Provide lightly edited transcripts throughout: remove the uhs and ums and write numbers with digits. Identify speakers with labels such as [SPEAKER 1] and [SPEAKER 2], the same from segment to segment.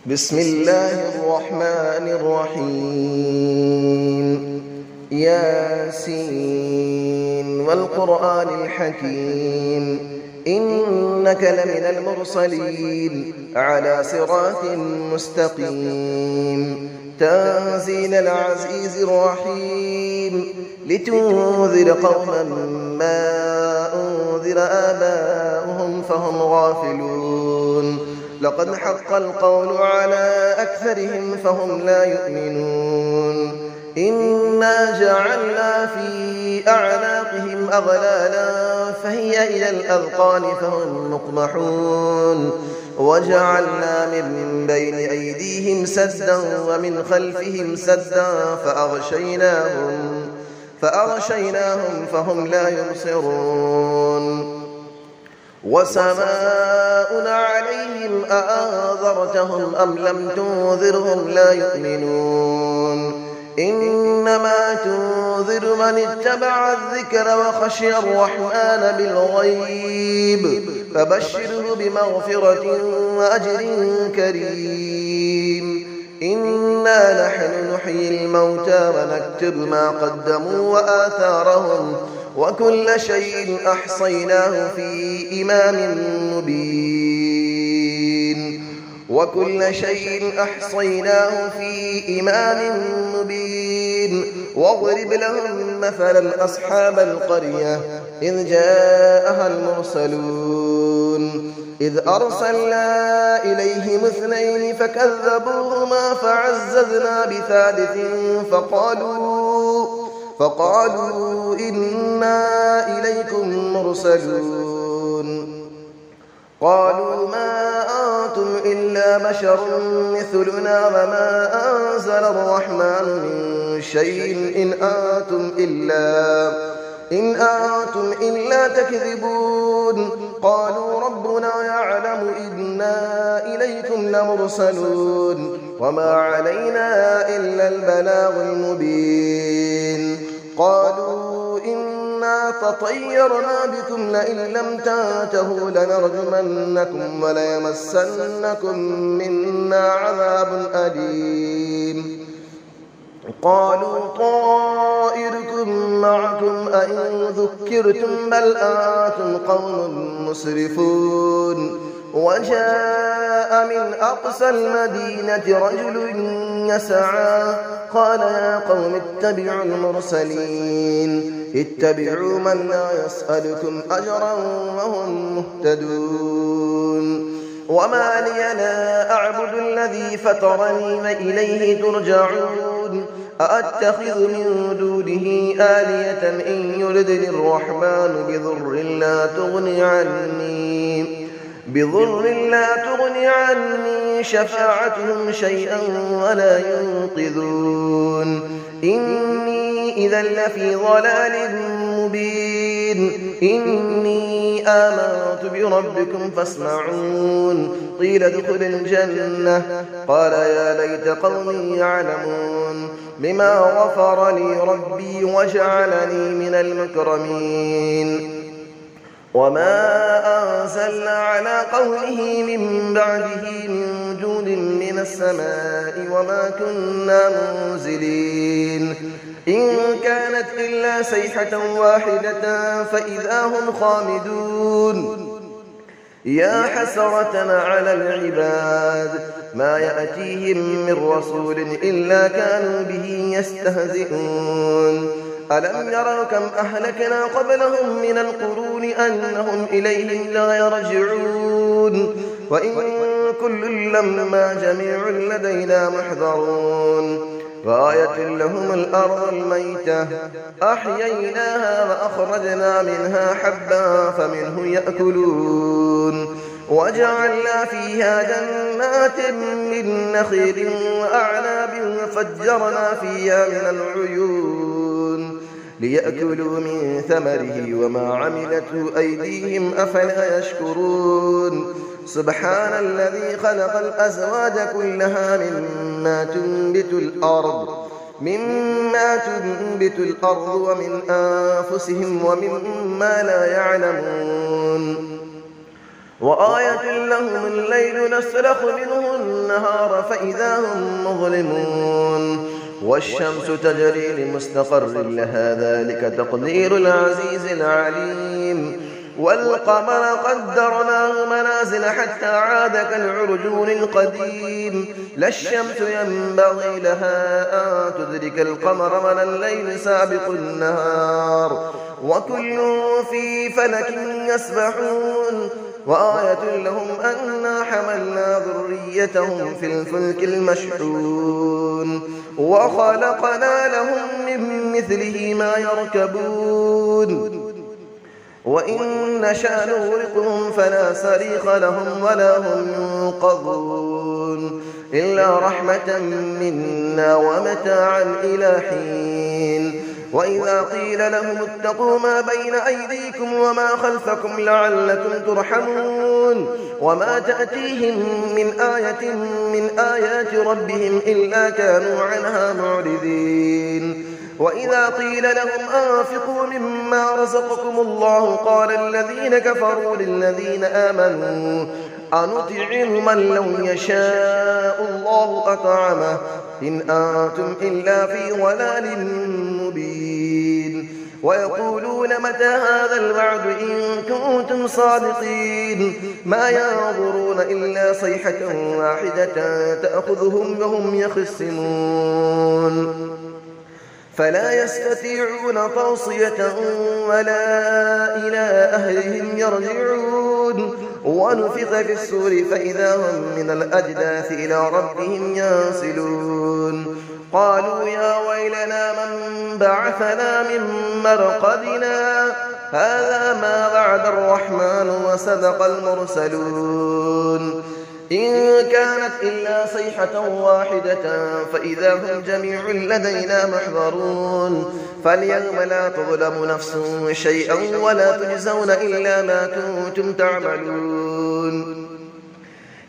[SPEAKER 1] بسم الله الرحمن الرحيم ياسين والقرآن الحكيم إنك لمن المرسلين على صراط مستقيم تنزيل العزيز الرحيم لتنذر قوما ما أنذر آباؤهم فهم غافلون لقد حق القول على أكثرهم فهم لا يؤمنون إنا جعلنا في أعناقهم أغلالا فهي إلى الأذقان فهم مقمحون وجعلنا من بين أيديهم سدا ومن خلفهم سدا فأغشيناهم فهم لا يبصرون وسماء عليهم أأنذرتهم أم لم تنذرهم لا يؤمنون إنما تنذر من اتبع الذكر وخشي الرحمن بالغيب فبشره بمغفرة وأجر كريم إنا نحن نحيي الموتى ونكتب ما قدموا وآثارهم وكل شيء أحصيناه في إمام مبين واضرب لهم مثلا أصحاب القرية إذ جاءها المرسلون إذ أرسلنا إليهم 2 فكذبوهما فعززنا بثالث فقالوا إنا إليكم مرسلون قالوا ما أنتم إلا بشر مثلنا وما أنزل الرحمن من شيء إن أنتم إلا تكذبون قالوا ربنا يعلم إنا إليكم لمرسلون وما علينا إلا البلاغ المبين قالوا إنا تطيرنا بكم لئن لم تنتهوا لنرجمنكم وليمسنكم منا عذاب أليم قالوا طائركم معكم أئن ذكرتم بل أنتم قوم مسرفون وجاء من أقصى المدينة رجل يسعى قال يا قوم اتبعوا المرسلين اتبعوا من لا يسألكم أجرا وهم مهتدون وما لي لا أعبد الذي فطرني وإليه ترجعون أأتخذ من دونه آلية إن يردني الرحمن بضر لا تغني عني شفاعتهم شيئا ولا ينقذون إني إذا لفي ضلال مبين إني آمنت بربكم فاسمعون قيل ادخل الجنة قال يا ليت قومي يعلمون بما غفر لي ربي وجعلني من المكرمين وما أنزلنا على قومه من بعده من جود من السماء وما كنا منزلين إن كانت إلا صيحة واحدة فإذا هم خامدون يا حسرة على العباد ما يأتيهم من رسول إلا كانوا به يستهزئون ألم يروا كم أهلكنا قبلهم من القرون أنهم إليهم لا يرجعون وإن كل لما جميع لدينا محضرون وآية لهم الأرض الميتة أحييناها وأخرجنا منها حبا فمنه يأكلون وجعلنا فيها جنات من نخيل وأعناب وفجرنا فيها من العيون ليأكلوا من ثمره وما عملته أيديهم أفلا يشكرون سبحان الذي خلق الأزواج كلها مما تنبت الأرض ومن أنفسهم ومما لا يعلمون وآية لهم الليل نسلخ منه النهار فإذا هم مظلمون والشمس تجري لمستقر لها ذلك تقدير العزيز العليم والقمر قدرناه منازل حتى عاد كالعرجون القديم لا الشمس ينبغي لها أن تدرك القمر ولا الليل سابق النهار وكل في فلك يسبحون وآية لهم أنا حملنا ذريتهم في الفلك المشحون وخلقنا لهم من مثله ما يركبون وإن نشأ نغرقهم فلا صريخ لهم ولا هم ينقذون إلا رحمة منا ومتاعا إلى حين وإذا قيل لهم اتقوا ما بين أيديكم وما خلفكم لعلكم ترحمون وما تأتيهم من آية من آيات ربهم إلا كانوا عنها معرضين وإذا قيل لهم أنفقوا مما رزقكم الله قال الذين كفروا للذين آمنوا أنطعم من لو يشاء الله أطعمه إن أنتم إلا في ضلال مبين ويقولون متى هذا الوعد إن كنتم صادقين ما ينظرون إلا صيحة واحدة تأخذهم وهم يخصمون فلا يستطيعون توصية ولا إلى أهلهم يرجعون ونفخ في الصور فإذا هم من الأجداث إلى ربهم ينسلون قالوا يا ويلنا من بعثنا من مرقدنا هذا ما وعد الرحمن وصدق المرسلون إن كانت إلا صيحة واحدة فإذا هم جميع لدينا محضرون فاليوم لا تظلم نفس شيئا ولا تجزون إلا ما كنتم تعملون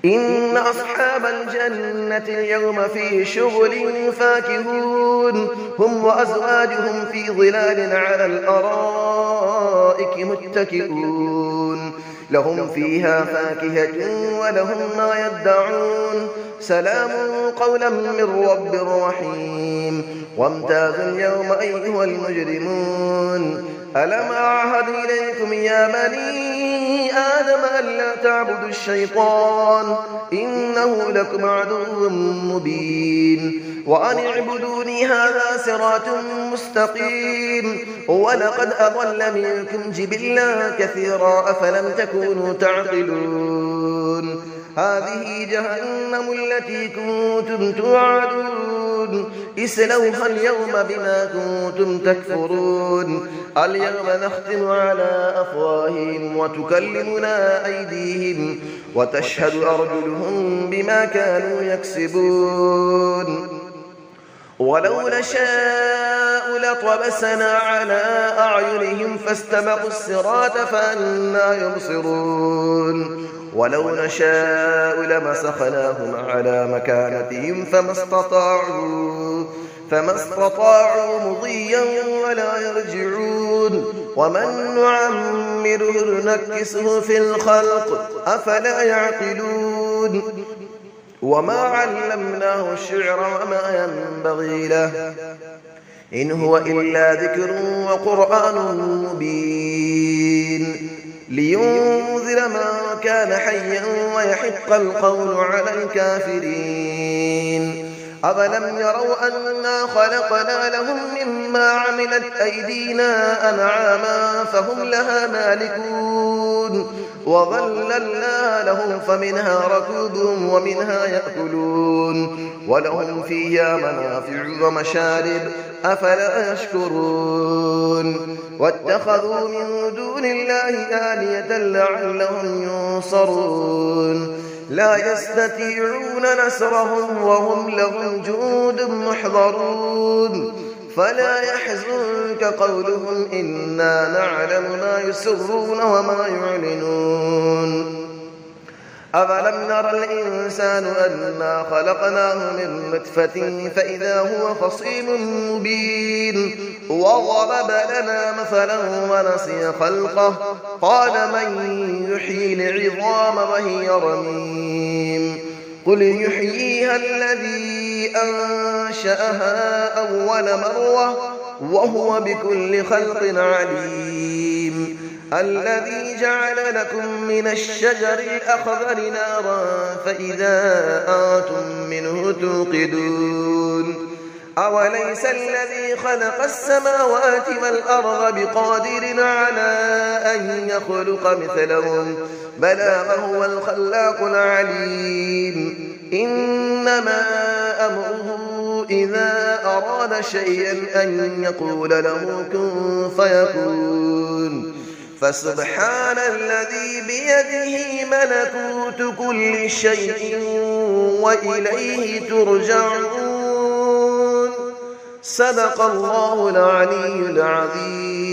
[SPEAKER 1] إن أصحاب الجنة اليوم في شغل فاكهون هم وأزواجهم في ظلال على الأرائك متكئون لهم فيها فاكهة ولهم ما يدعون سلام قولا من رب رحيم وامتازوا اليوم أيها المجرمون ألم أعهد إليكم يا بني آدم ألا تعبدوا الشيطان إنه لكم عدو مبين وأن اعبدوني هذا صراط مستقيم ولقد أضل منكم جبلا كثيرا أفلم تكونوا تعقلون هذه جهنم التي كنتم توعدون اسلوها اليوم بما كنتم تكفرون اليوم نختم على أفواههم وتكلمنا أيديهم وتشهد أرجلهم بما كانوا يكسبون ولو نشاء لطمسنا على أعينهم فاستبقوا الصراط فأنى يبصرون ولو نشاء لمسخناهم على مكانتهم فما استطاعوا مضيا ولا يرجعون ومن نعمره نكسه في الخلق أفلا يعقلون وما علمناه الشعر وما ينبغي له إن هو إلا ذكر وقرآن مبين لينذر من كان حيا ويحق القول على الكافرين أفلم يروا أنا خلقنا لهم مما عملت أيدينا أنعاما فهم لها مالكون وظللنا لهم فمنها ركوبهم ومنها يأكلون ولهم فيها منافع ومشارب أفلا يشكرون واتخذوا من دون الله آلية لعلهم ينصرون لا يستطيعون نصرهم وهم لهم جند محضرون فلا يحزنك قولهم إنا نعلم ما يسرون وما يعلنون أفلم نرى الإنسان أنا خلقناه من نطفة فإذا هو خصيم مبين وضرب لنا مثلا ونسي خلقه قال من يحيي العظام وهي رميم قل يحييها الذي أنشأها أول مرة وهو بكل خلق عليم الذي جعل لكم من الشجر الأخضر نارا فإذا أنتم منه توقدون أوليس الذي خلق السماوات والأرض بقادر على أن يخلق مثلهم بلى وهو الخلاق العليم إنما أمره إذا أراد شيئا أن يقول له كن فيكون فسبحان الذي بيده ملكوت كل شيء وإليه ترجعون صدق الله العلي العظيم.